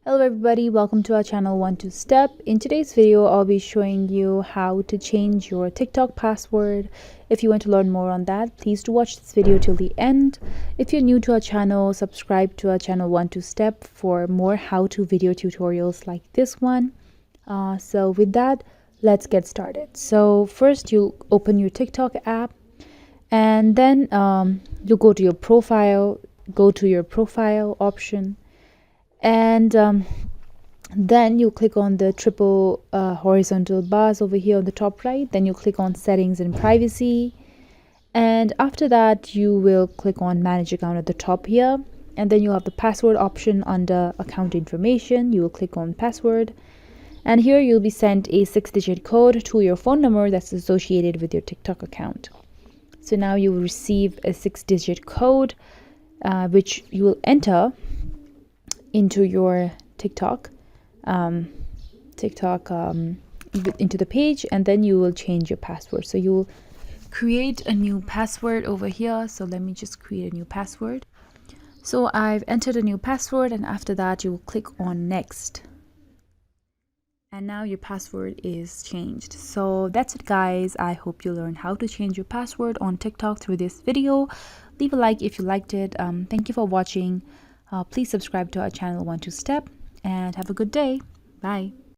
Hello everybody, welcome to our channel 1-2-Step. In today's video, I'll be showing you how to change your TikTok password. If you want to learn more on that, please do watch this video till the end. If you're new to our channel, subscribe to our channel 1-2-Step for more how-to video tutorials like this one. So with that, let's get started. So first you'll open your TikTok app and then you go to your profile, option, and then you click on the triple horizontal bars over here on the top right. Then you click on settings and privacy, and after that you will click on manage account at the top here, and then you have the password option under account information. You will click on password, and here you'll be sent a 6-digit code to your phone number that's associated with your TikTok account. So now you will receive a 6-digit code which you will enter into your TikTok into the page, and then you will change your password. So you will create a new password over here. So let me just create a new password. So I've entered a new password, and after that you will click on next, and now your password is changed. So that's it, guys. I hope you learned how to change your password on TikTok through this video. Leave a like if you liked it. Thank you for watching. Please subscribe to our channel 1-2-Step, and have a good day. Bye.